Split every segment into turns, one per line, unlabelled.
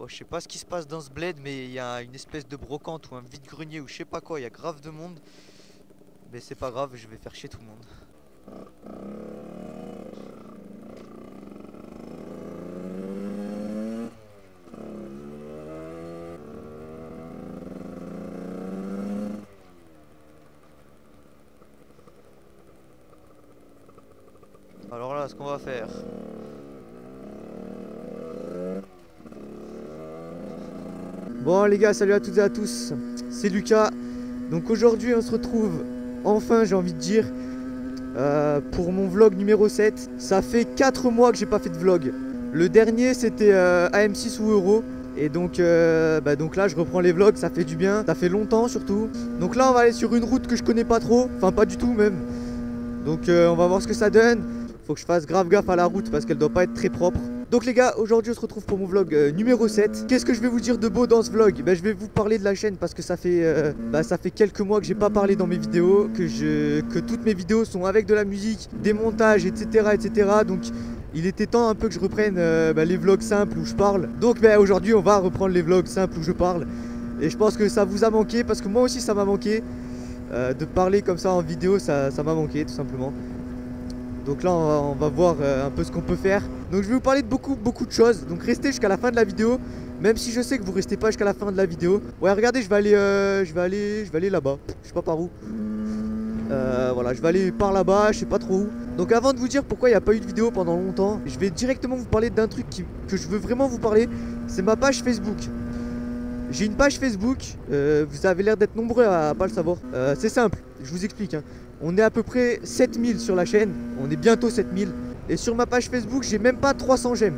Bon, je sais pas ce qui se passe dans ce bled, mais il y a une espèce de brocante ou un vide-grenier ou je sais pas quoi, il y a grave de monde. Mais c'est pas grave, je vais faire chier tout le monde. Alors là, ce qu'on va faire.
Bon les gars, salut à toutes et à tous, c'est Lucas. Donc aujourd'hui on se retrouve enfin, j'ai envie de dire, pour mon vlog numéro 7. Ça fait 4 mois que j'ai pas fait de vlog. Le dernier c'était AM6 ou Euro. Et donc, donc là je reprends les vlogs, ça fait du bien, ça fait longtemps surtout. Donc là on va aller sur une route que je connais pas trop, enfin pas du tout même. Donc on va voir ce que ça donne. Faut que je fasse grave gaffe à la route parce qu'elle doit pas être très propre. Donc les gars, aujourd'hui on se retrouve pour mon vlog numéro 7. Qu'est-ce que je vais vous dire de beau dans ce vlog? Je vais vous parler de la chaîne parce que ça fait quelques mois que j'ai pas parlé dans mes vidéos, que toutes mes vidéos sont avec de la musique, des montages, etc. etc. Donc il était temps un peu que je reprenne les vlogs simples où je parle. Donc aujourd'hui on va reprendre les vlogs simples où je parle. Et je pense que ça vous a manqué parce que moi aussi ça m'a manqué. De parler comme ça en vidéo, ça m'a manqué tout simplement. Donc là on va voir un peu ce qu'on peut faire. Donc je vais vous parler de beaucoup de choses. Donc restez jusqu'à la fin de la vidéo. Même si je sais que vous restez pas jusqu'à la fin de la vidéo. Ouais, regardez, je vais aller là-bas. Je sais pas par où. Voilà, je vais aller par là-bas, je sais pas trop où. Donc avant de vous dire pourquoi il n'y a pas eu de vidéo pendant longtemps, je vais directement vous parler d'un truc que je veux vraiment vous parler. C'est ma page Facebook. J'ai une page Facebook, vous avez l'air d'être nombreux à pas le savoir. C'est simple, je vous explique, hein. On est à peu près 7000 sur la chaîne, on est bientôt 7000. Et sur ma page Facebook, j'ai même pas 300 j'aime.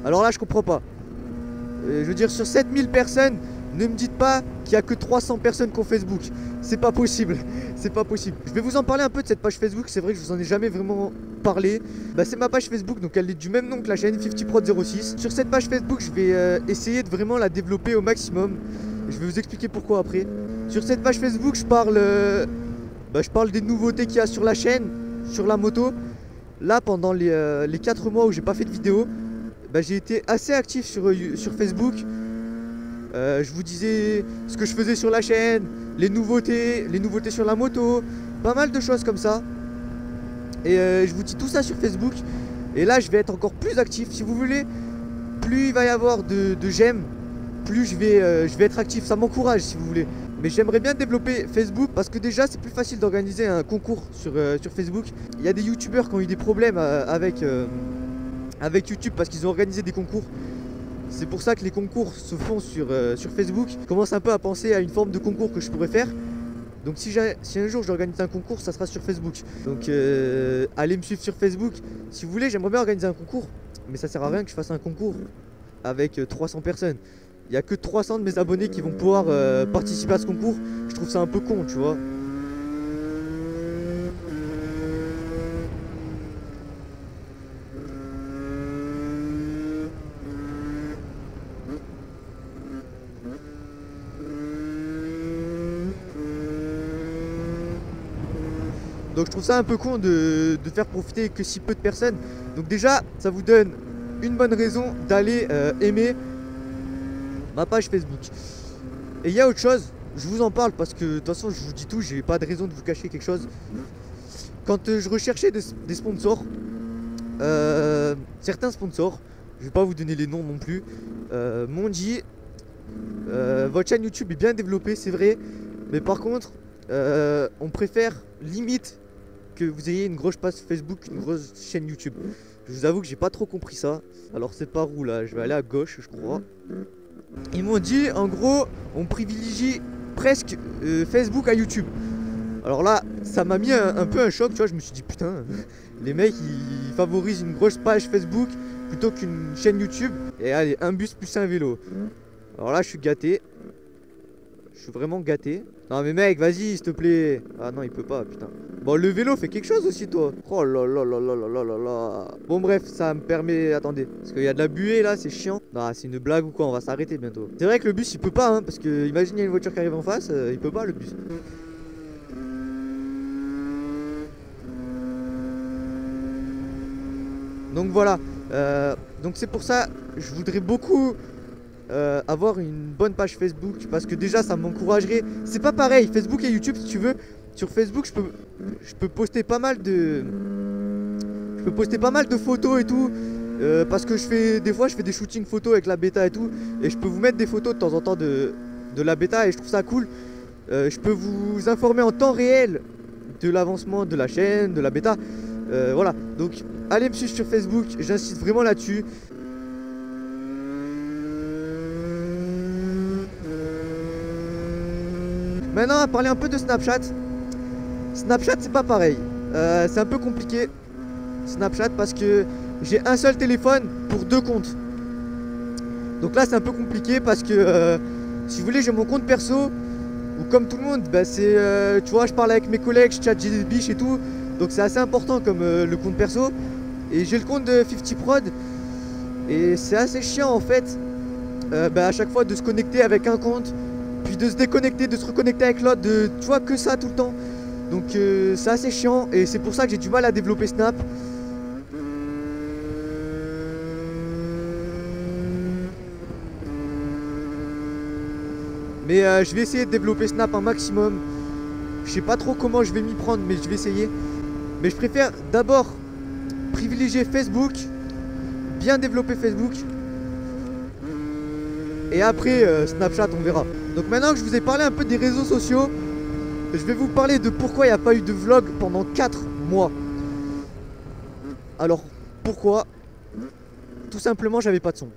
Alors là, je comprends pas. Je veux dire, sur 7000 personnes, ne me dites pas qu'il y a que 300 personnes qui ont Facebook. C'est pas possible, c'est pas possible. Je vais vous en parler un peu de cette page Facebook, c'est vrai que je vous en ai jamais vraiment parlé. C'est ma page Facebook, donc elle est du même nom que la chaîne, 50prod06. Sur cette page Facebook, je vais essayer de vraiment la développer au maximum. Je vais vous expliquer pourquoi après. Sur cette page Facebook, je parle des nouveautés qu'il y a sur la chaîne, sur la moto. Là, pendant les 4 mois où j'ai pas fait de vidéo, j'ai été assez actif sur Facebook. Je vous disais ce que je faisais sur la chaîne, les nouveautés sur la moto, pas mal de choses comme ça. Et je vous dis tout ça sur Facebook. Et là, je vais être encore plus actif. Si vous voulez, plus il va y avoir de j'aime, plus je vais être actif. Ça m'encourage si vous voulez. Mais j'aimerais bien développer Facebook parce que déjà c'est plus facile d'organiser un concours sur Facebook. Il y a des youtubeurs qui ont eu des problèmes avec YouTube parce qu'ils ont organisé des concours. C'est pour ça que les concours se font sur Facebook. Je commence un peu à penser à une forme de concours que je pourrais faire. Donc si un jour j'organise un concours, ça sera sur Facebook. Donc allez me suivre sur Facebook. Si vous voulez, j'aimerais bien organiser un concours. Mais ça sert à rien que je fasse un concours avec 300 personnes. Il n'y a que 300 de mes abonnés qui vont pouvoir participer à ce concours. Je trouve ça un peu con, tu vois. Donc je trouve ça un peu con de faire profiter que si peu de personnes. Donc déjà, ça vous donne une bonne raison d'aller aimer ma page Facebook. Et il y a autre chose, je vous en parle parce que de toute façon je vous dis tout, j'ai pas de raison de vous cacher quelque chose. Quand je recherchais des sponsors, certains sponsors, je vais pas vous donner les noms non plus, m'ont dit votre chaîne YouTube est bien développée, c'est vrai, mais par contre on préfère limite que vous ayez une grosse page Facebook, une grosse chaîne YouTube. Je vous avoue que j'ai pas trop compris ça. Alors c'est par où là? Je vais aller à gauche je crois. Ils m'ont dit en gros on privilégie presque Facebook à YouTube. Alors là ça m'a mis un peu un choc, tu vois. Je me suis dit putain, les mecs ils favorisent une grosse page Facebook plutôt qu'une chaîne YouTube. Et allez, un bus plus un vélo. Alors là je suis gâté. Je suis vraiment gâté. Non mais mec, vas-y s'il te plaît. Ah non il peut pas, putain. Bon le vélo fait quelque chose aussi toi. Oh là là là là là là là là. Bon bref, ça me permet... Attendez, parce qu'il y a de la buée là, c'est chiant. Non c'est une blague ou quoi, on va s'arrêter bientôt. C'est vrai que le bus il peut pas hein, parce que imagine il y a une voiture qui arrive en face, il peut pas le bus. Donc voilà, donc c'est pour ça, je voudrais beaucoup avoir une bonne page Facebook, parce que déjà ça m'encouragerait. C'est pas pareil, Facebook et YouTube si tu veux. Sur Facebook je peux poster pas mal de photos et tout, parce que des fois je fais des shootings photos avec la bêta et tout, et je peux vous mettre des photos de temps en temps de la bêta, et je trouve ça cool. Je peux vous informer en temps réel de l'avancement de la chaîne, de la bêta, voilà. Donc allez me suivre sur Facebook, j'insiste vraiment là-dessus. Maintenant, on va parler un peu de Snapchat. Snapchat, c'est pas pareil. C'est un peu compliqué, Snapchat, parce que j'ai un seul téléphone pour 2 comptes. Donc là, c'est un peu compliqué parce que, si vous voulez, j'ai mon compte perso, où comme tout le monde, bah, c'est, tu vois, je parle avec mes collègues, je chatte, j'ai des biches et tout. Donc c'est assez important comme le compte perso. Et j'ai le compte de 50 Prod. Et c'est assez chiant en fait, bah, à chaque fois de se connecter avec un compte, puis de se déconnecter, de se reconnecter avec l'autre, tu vois, que ça tout le temps. Donc c'est assez chiant, et c'est pour ça que j'ai du mal à développer Snap. Mais je vais essayer de développer Snap un maximum. Je sais pas trop comment je vais m'y prendre, mais je vais essayer. Mais je préfère d'abord privilégier Facebook, bien développer Facebook, et après Snapchat, on verra. Donc maintenant que je vous ai parlé un peu des réseaux sociaux, je vais vous parler de pourquoi il n'y a pas eu de vlog pendant 4 mois. Alors, pourquoi? Tout simplement, j'avais pas de son.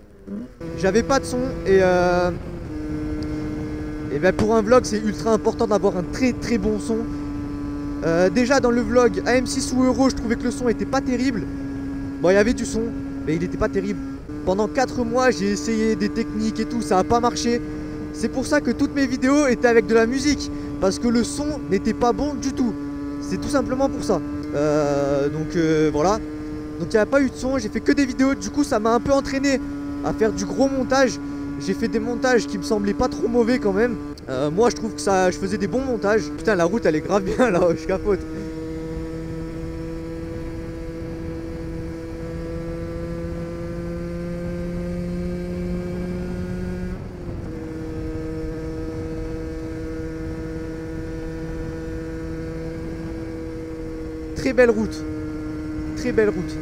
J'avais pas de son, et ben pour un vlog, c'est ultra important d'avoir un très très bon son. Déjà dans le vlog AM6 ou Euro, je trouvais que le son était pas terrible. Bon, il y avait du son, mais il était pas terrible. Pendant 4 mois, j'ai essayé des techniques et tout, ça a pas marché. C'est pour ça que toutes mes vidéos étaient avec de la musique, parce que le son n'était pas bon du tout. C'est tout simplement pour ça. Donc voilà. Donc il n'y a pas eu de son, j'ai fait que des vidéos. Du coup ça m'a un peu entraîné à faire du gros montage. J'ai fait des montages qui me semblaient pas trop mauvais quand même. Moi je trouve que je faisais des bons montages. Putain, la route elle est grave bien là, je capote. Très belle route. Très belle route.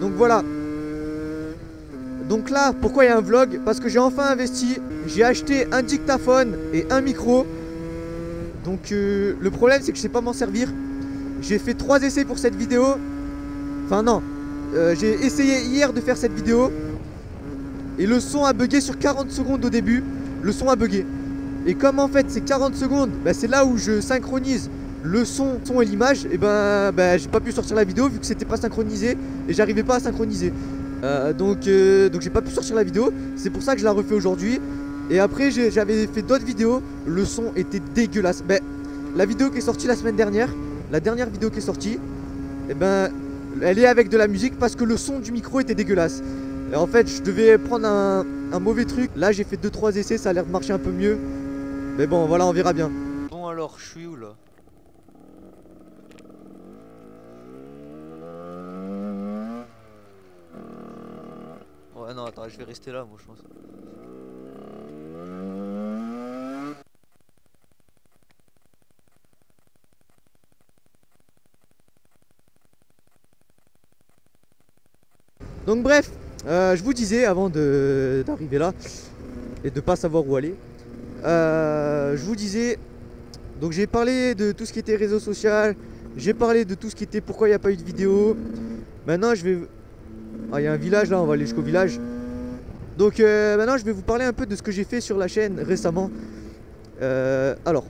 Donc voilà. Donc là, pourquoi il y a un vlog? Parce que j'ai enfin investi. J'ai acheté un dictaphone et un micro. Donc le problème c'est que je sais pas m'en servir. J'ai fait 3 essais pour cette vidéo. Enfin non. J'ai essayé hier de faire cette vidéo. Et le son a bugué sur 40 secondes au début. Le son a bugué. Et comme en fait c'est 40 secondes, bah, c'est là où je synchronise le son et l'image. Et ben j'ai pas pu sortir la vidéo vu que c'était pas synchronisé. Et j'arrivais pas à synchroniser. Donc j'ai pas pu sortir la vidéo. C'est pour ça que je la refais aujourd'hui. Et après j'avais fait d'autres vidéos. Le son était dégueulasse. La vidéo qui est sortie la semaine dernière, la dernière vidéo qui est sortie, et ben elle est avec de la musique parce que le son du micro était dégueulasse. Et en fait je devais prendre un mauvais truc. Là j'ai fait 2-3 essais, ça a l'air de marcher un peu mieux. Mais bon voilà, on verra bien.
Bon alors, je suis où là? Ouais non attends, je vais rester là moi je pense.
Donc bref, je vous disais avant d'arriver là et de pas savoir où aller. Je vous disais, donc j'ai parlé de tout ce qui était réseau social, j'ai parlé de tout ce qui était pourquoi il n'y a pas eu de vidéo. Maintenant je vais... Ah, il y a un village là, on va aller jusqu'au village. Donc maintenant je vais vous parler un peu de ce que j'ai fait sur la chaîne récemment. Alors,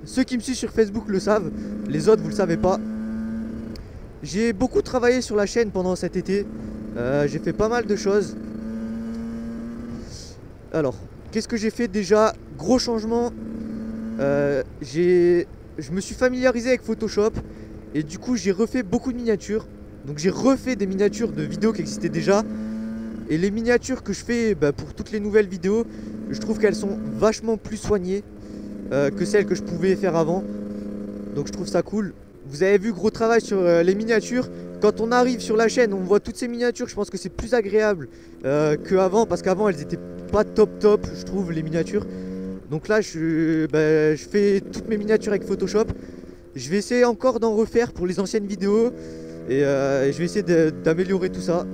ceux qui me suivent sur Facebook le savent, les autres vous le savez pas. J'ai beaucoup travaillé sur la chaîne pendant cet été. J'ai fait pas mal de choses. Alors, qu'est-ce que j'ai fait déjà? Gros changement. Je me suis familiarisé avec Photoshop. Et du coup j'ai refait beaucoup de miniatures. Donc j'ai refait des miniatures de vidéos qui existaient déjà. Et les miniatures que je fais pour toutes les nouvelles vidéos, je trouve qu'elles sont vachement plus soignées que celles que je pouvais faire avant. Donc je trouve ça cool. Vous avez vu, gros travail sur les miniatures. quand on arrive sur la chaîne, on voit toutes ces miniatures. Je pense que c'est plus agréable qu'avant, parce qu'avant elles étaient pas top, je trouve, les miniatures. Donc là je fais toutes mes miniatures avec Photoshop. Je vais essayer encore d'en refaire pour les anciennes vidéos. Et je vais essayer d'améliorer tout ça.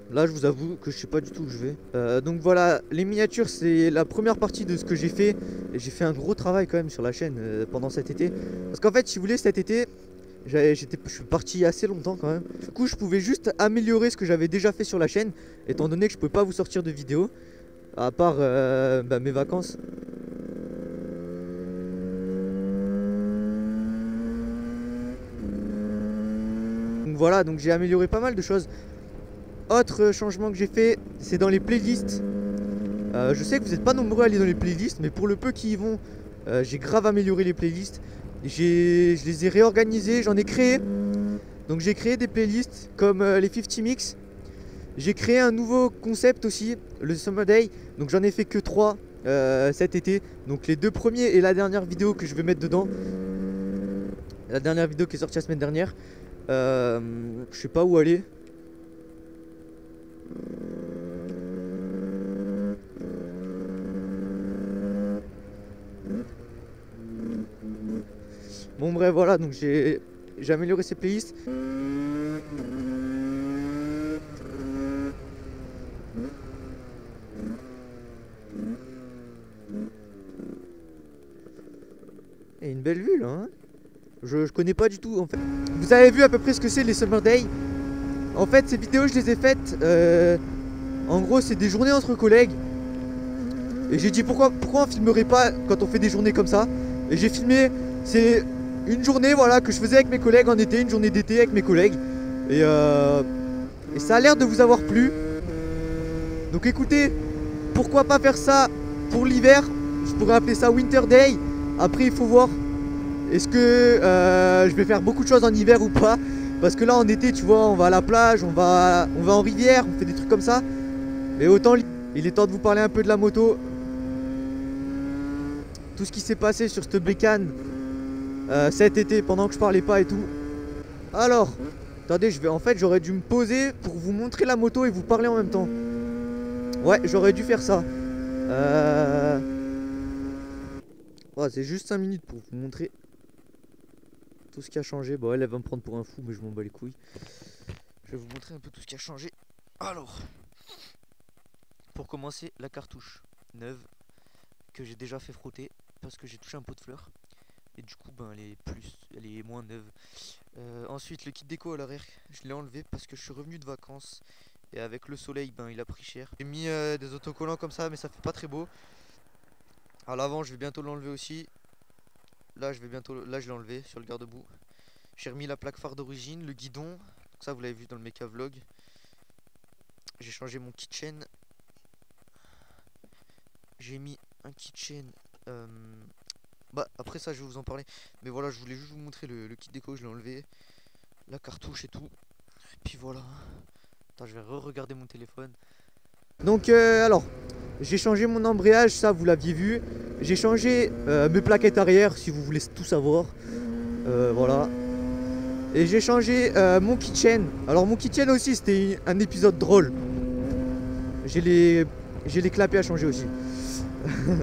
Là je vous avoue que je sais pas du tout où je vais. Donc voilà, les miniatures c'est la première partie de ce que j'ai fait. Et j'ai fait un gros travail quand même sur la chaîne pendant cet été. Parce qu'en fait si vous voulez, cet été je suis parti assez longtemps quand même. Du coup je pouvais juste améliorer ce que j'avais déjà fait sur la chaîne, étant donné que je pouvais pas vous sortir de vidéos à part mes vacances. Donc voilà, donc j'ai amélioré pas mal de choses. Autre changement que j'ai fait, c'est dans les playlists. Je sais que vous n'êtes pas nombreux à aller dans les playlists, mais pour le peu qui y vont, j'ai grave amélioré les playlists. Je les ai réorganisées, j'en ai créé. Donc j'ai créé des playlists comme les 50 Mix. J'ai créé un nouveau concept aussi, le Summer Day. Donc j'en ai fait que 3 cet été. Donc les 2 premiers et la dernière vidéo que je vais mettre dedans. La dernière vidéo qui est sortie la semaine dernière. Je sais pas où aller. Bon bref voilà, donc j'ai amélioré ces playlists. Et une belle vue là hein. Je connais pas du tout en fait. Vous avez vu à peu près ce que c'est les Summer Day. En fait ces vidéos je les ai faites en gros c'est des journées entre collègues. Et j'ai dit pourquoi on filmerait pas quand on fait des journées comme ça. Et j'ai filmé, c'est une journée voilà que je faisais avec mes collègues en été, une journée d'été avec mes collègues. Et ça a l'air de vous avoir plu. Donc écoutez, pourquoi pas faire ça pour l'hiver. Je pourrais appeler ça Winter Day. Après il faut voir, est-ce que je vais faire beaucoup de choses en hiver ou pas. Parce que là en été tu vois, on va à la plage, on va en rivière, on fait des trucs comme ça. Mais autant il est temps de vous parler un peu de la moto. Tout ce qui s'est passé sur cette bécane cet été pendant que je parlais pas et tout. Alors, attendez, en fait j'aurais dû me poser pour vous montrer la moto et vous parler en même temps. Ouais, j'aurais dû faire ça. Oh, c'est juste 5 minutes pour vous montrer tout ce qui a changé. Bon, elle va me prendre pour un fou, mais je m'en bats les couilles. Je vais vous montrer un peu tout ce qui a changé. Alors, pour commencer, la cartouche neuve que j'ai déjà fait frotter parce que j'ai touché un pot de fleurs. Et du coup, ben, elle est moins neuve. Ensuite, le kit déco à l'arrière, je l'ai enlevé parce que je suis revenu de vacances. Et avec le soleil, ben, il a pris cher. J'ai mis des autocollants comme ça, mais ça fait pas très beau. À l'avant, je vais bientôt l'enlever aussi. Là, je l'ai enlevé sur le garde-boue. J'ai remis la plaque phare d'origine, le guidon. Donc ça, vous l'avez vu dans le mecha vlog. J'ai changé mon keychain. J'ai mis un keychain. Bah, après ça, je vais vous en parler. Mais voilà, je voulais juste vous montrer le kit déco. Je l'ai enlevé. La cartouche et tout. Et puis voilà. Attends, je vais re-regarder mon téléphone. Donc, alors, j'ai changé mon embrayage. Ça, vous l'aviez vu. J'ai changé mes plaquettes arrière, si vous voulez tout savoir. Voilà. Et j'ai changé mon keychain. Alors mon keychain aussi, c'était un épisode drôle. J'ai les clapets à changer aussi.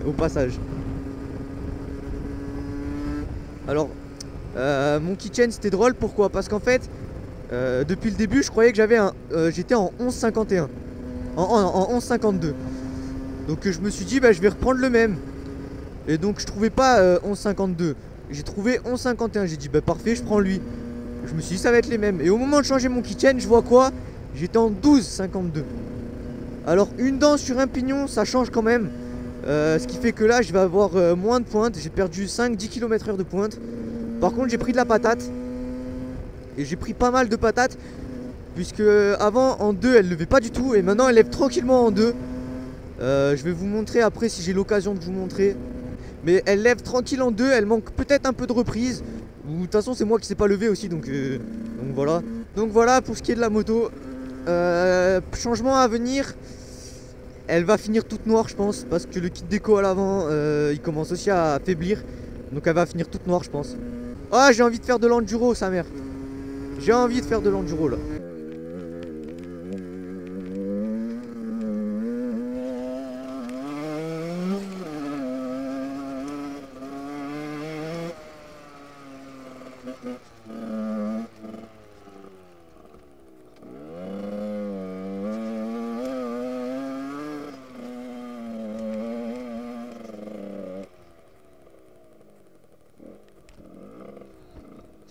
Au passage. Alors mon keychain c'était drôle, pourquoi? Parce qu'en fait depuis le début je croyais que j'avais j'étais en 11,51 en 11,52. Donc je me suis dit bah, je vais reprendre le même. Et donc je trouvais pas 11,52. J'ai trouvé 11,51. J'ai dit bah parfait, je prends lui. Je me suis dit ça va être les mêmes. Et au moment de changer mon keychain, je vois quoi? J'étais en 12,52. Alors une dent sur un pignon, ça change quand même. Ce qui fait que là je vais avoir moins de pointe. J'ai perdu 5-10 km/h de pointe. Par contre j'ai pris de la patate. Et j'ai pris pas mal de patates. Puisque avant en 2 elle levait pas du tout. Et maintenant elle lève tranquillement en 2. Je vais vous montrer après si j'ai l'occasion de vous montrer. Mais elle lève tranquille en 2. Elle manque peut-être un peu de reprise. Ou de toute façon c'est moi qui sais pas lever aussi. Donc voilà. Donc voilà pour ce qui est de la moto. Changement à venir. Elle va finir toute noire je pense. Parce que le kit déco à l'avant il commence aussi à faiblir. Donc elle va finir toute noire je pense. Ah j'ai envie de faire de l'enduro sa mère. J'ai envie de faire de l'enduro là.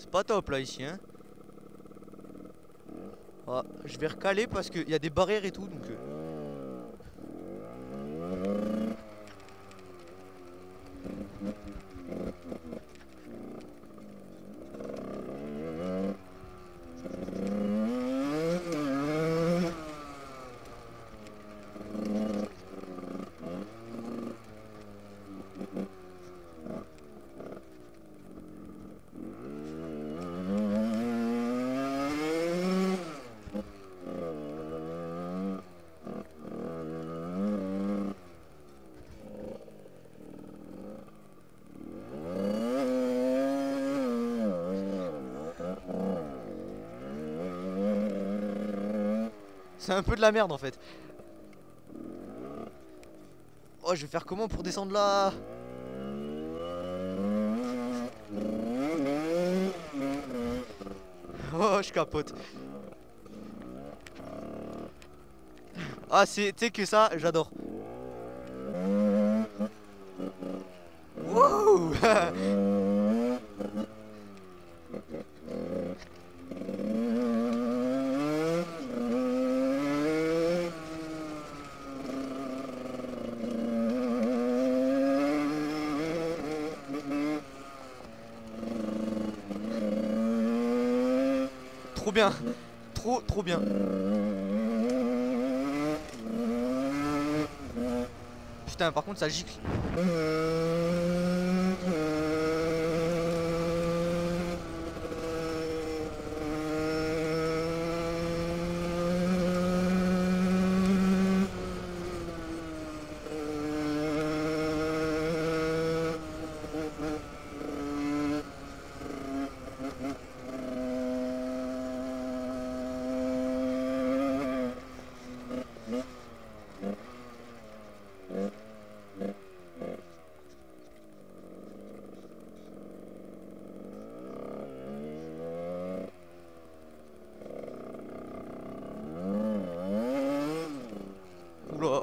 C'est pas top là ici hein. Ah, je vais recaler parce qu'il y a des barrières et tout donc c'est un peu de la merde en fait. Oh, je vais faire comment pour descendre là? Oh, je capote. Ah, c'est, tu sais que ça, j'adore. Wouh. Trop bien. Trop bien. Putain, par contre, ça gicle. Oula.